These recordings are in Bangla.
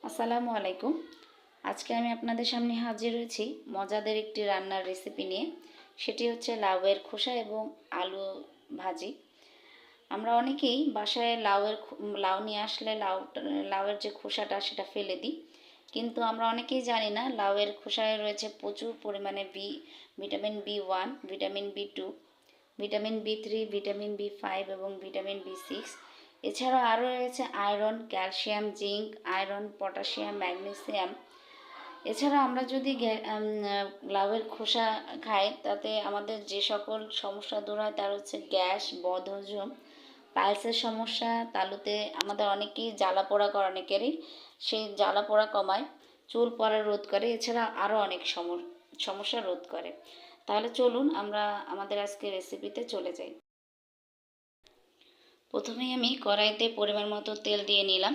আসসালামু আলাইকুম। আজকে আমি আপনাদের সামনে হাজির হয়েছি মজাদার একটি রান্নার রেসিপি নিয়ে। সেটি হচ্ছে লাউয়ের খোসা এবং আলু ভাজি। আমরা অনেকেই বাসায় লাউ নিয়ে আসলে লাউয়ের যে খোসাটা সেটা ফেলে দিই, কিন্তু আমরা অনেকেই জানি না লাউয়ের খোসায় রয়েছে প্রচুর পরিমাণে vitamin B 1, vitamin B 2, vitamin B 3, vitamin B 5 এবং ভিটামিন বি 6। এছাড়াও আরও রয়েছে iron, calcium, zinc, iron, potassium, magnesium. এছাড়া আমরা যদি লাউয়ের খোসা খাই, তাতে আমাদের যে সকল সমস্যা দূর হয় তার হচ্ছে গ্যাস, বদহজম, পাইলসের সমস্যা, তালুতে আমাদের অনেকেই জ্বালা পোড়া করে, অনেকেরই সেই জ্বালা পোড়া কমায়, চুল পড়া রোধ করে, এছাড়া আরও অনেক সমস্যা রোধ করে। তাহলে চলুন আমরা আমাদের আজকে রেসিপিতে চলে যাই। প্রথমেই আমি কড়াইতে পরিমাণ মতো তেল দিয়ে নিলাম।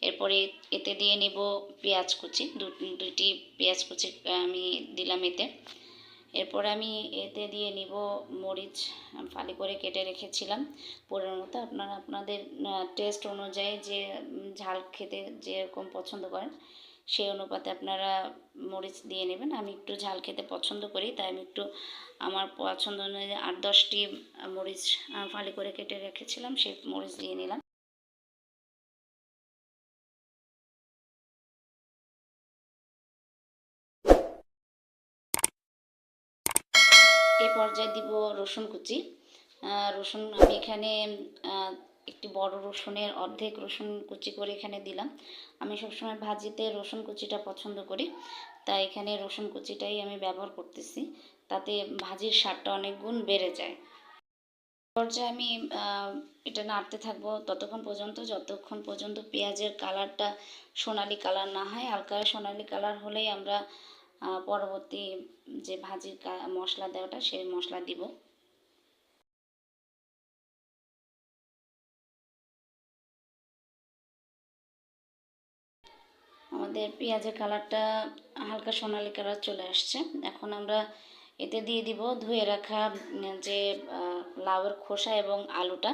এরপরে এতে দিয়ে নিব পেঁয়াজ কুচি, দুইটি পেঁয়াজ কুচি আমি দিলাম এতে। এরপর আমি এতে দিয়ে নিব মরিচ ফালি করে কেটে রেখেছিলাম পরিমাণ মতো। আপনারা আপনাদের টেস্ট অনুযায়ী যে ঝাল খেতে যেরকম পছন্দ করেন সেই অনুপাতে আপনারা মরিচ দিয়ে নেবেন। আমি একটু ঝাল খেতে পছন্দ করি, তাই আমি একটু আমার পছন্দ অনুযায়ী 8-10টি মরিচ ফালি করে কেটে রেখেছিলাম, সেই মরিচ দিয়ে নিলাম। এ পর্যায়ে দিব রসুন কুচি। রসুন আমি এখানে একটি বড় রসুনের অর্ধেক রসুন কুচি করে এখানে দিলাম। আমি সবসময় ভাজিতে রসুন কুচিটা পছন্দ করি, তাই এখানে রসুন কুচিটাই আমি ব্যবহার করতেছি। তাতে ভাজির স্বাদটা অনেক গুণ বেড়ে যায়। পর্যায়ে আমি এটা নাড়তে থাকবো যতক্ষণ পর্যন্ত পেঁয়াজের কালারটা সোনালি কালার না হয়। হালকা সোনালি কালার হলেই আমরা পরবর্তী যে ভাজির মশলা দেওয়াটা সেই মশলা দিব। আমাদের পেঁয়াজের কালারটা হালকা সোনালি কালার চলে আসছে। এখন আমরা এতে দিয়ে দিব ধুয়ে রাখা যে লাউয়ের খোসা এবং আলুটা।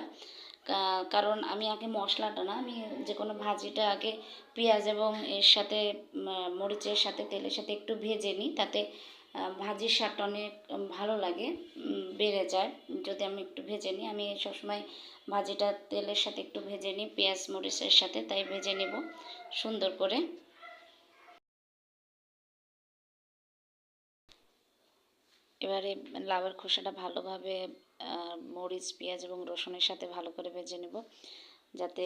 কারণ আমি আগে মশলাটা না, আমি যে কোনো ভাজিটা আগে পেঁয়াজ এবং এর সাথে মরিচের সাথে তেলের সাথে একটু ভেজে নিই, তাতে ভাজির স্বাদটা অনেক ভালো লাগে, বেড়ে যায় যদি আমি একটু ভেজে নিই। আমি সবসময় ভাজিটা তেলের সাথে একটু ভেজে নিই, পেঁয়াজ মরিচের সাথে, তাই ভেজে নেব সুন্দর করে। এবারে লাউয়ের খোসাটা ভালোভাবে মরিচ, পেঁয়াজ এবং রসুনের সাথে ভালো করে ভেজে নেব, যাতে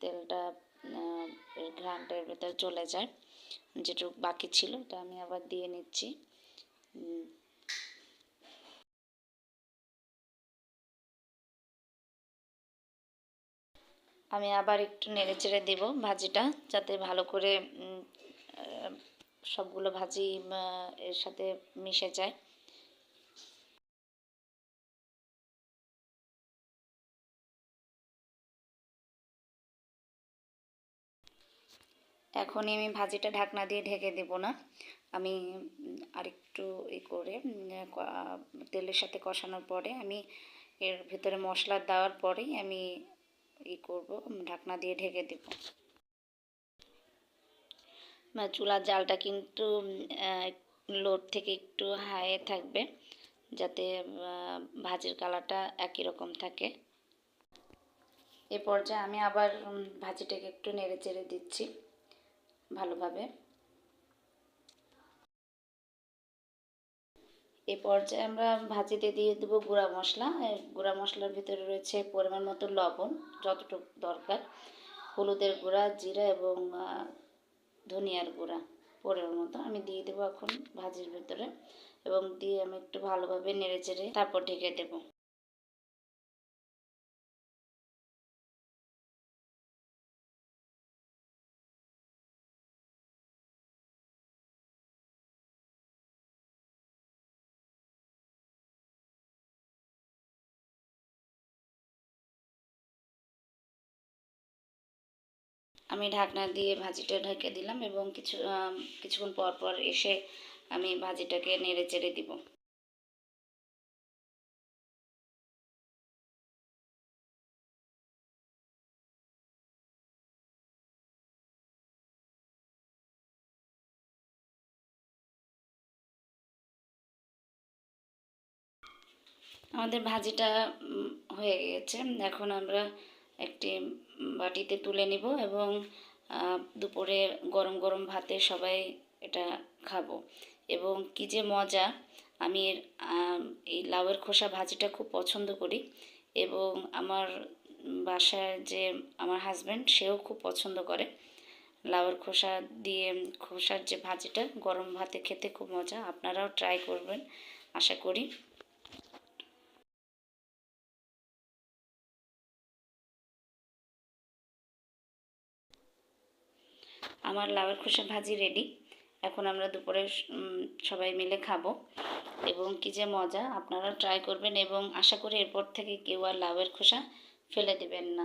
তেলটা ঘ্রাণটা এর ভেতরে চলে যায়। যেটুকু বাকি ছিল এটা আমি আবার দিয়ে নিচ্ছি। আমি আবার একটু নেড়ে চেড়ে দেবো ভাজিটা, যাতে ভালো করে সবগুলো ভাজি এর সাথে মিশে যায়। এখনই আমি ভাজিটা ঢাকনা দিয়ে ঢেকে দেব না, আমি আরেকটু করে তেলের সাথে কষানোর পরে আমি এর ভেতরে মশলা দেওয়ার পরেই আমি করব, ঢাকনা দিয়ে ঢেকে দেব। চুলার জালটা কিন্তু লো থেকে একটু হাই থাকবে, যাতে ভাজির কালারটা একই রকম থাকে। এ পর্যায়ে আমি আবার ভাজিটাকে একটু নেড়ে চেড়ে দিচ্ছি ভালোভাবে। এই পর্যায়ে আমরা ভাজিতে দিয়ে দেবো গুঁড়া মশলা। গুঁড়া মশলার ভিতরে রয়েছে পরিমাণ মতো লবণ, যতটুকু দরকার, হলুদের গুঁড়া, জিরা এবং ধনিয়ার গুঁড়া পরিমাণ মতো আমি দিয়ে দেবো এখন ভাজির ভিতরে, এবং দিয়ে আমি একটু ভালোভাবে নেড়ে চেড়ে তারপর ঢেকে দেবো। আমি ঢাকনা দিয়ে ভাজিটা ঢেকে দিলাম এবং কিছুক্ষণ পর পর এসে আমি ভাজিটাকে নেড়ে চেড়ে দিব। আমাদের ভাজিটা হয়ে গেছে। এখন আমরা একটি বাটিতে তুলে নিব এবং দুপুরে গরম গরম ভাতে সবাই এটা খাবো। এবং কি যে মজা! আমি এই লাউয়ের খোসা ভাজিটা খুব পছন্দ করি এবং আমার বাসায় যে আমার হাজব্যান্ড সেও খুব পছন্দ করে। লাউয়ের খোসা দিয়ে খোসার যে ভাজিটা গরম ভাতে খেতে খুব মজা। আপনারাও ট্রাই করবেন আশা করি। আমার লাউয়ের খোসা ভাজি রেডি। এখন আমরা দুপুরে সবাই মিলে খাবো এবং কি যে মজা! আপনারা ট্রাই করবেন এবং আশা করি এরপর থেকে কেউ আর লাউয়ের খোসা ফেলে দেবেন না।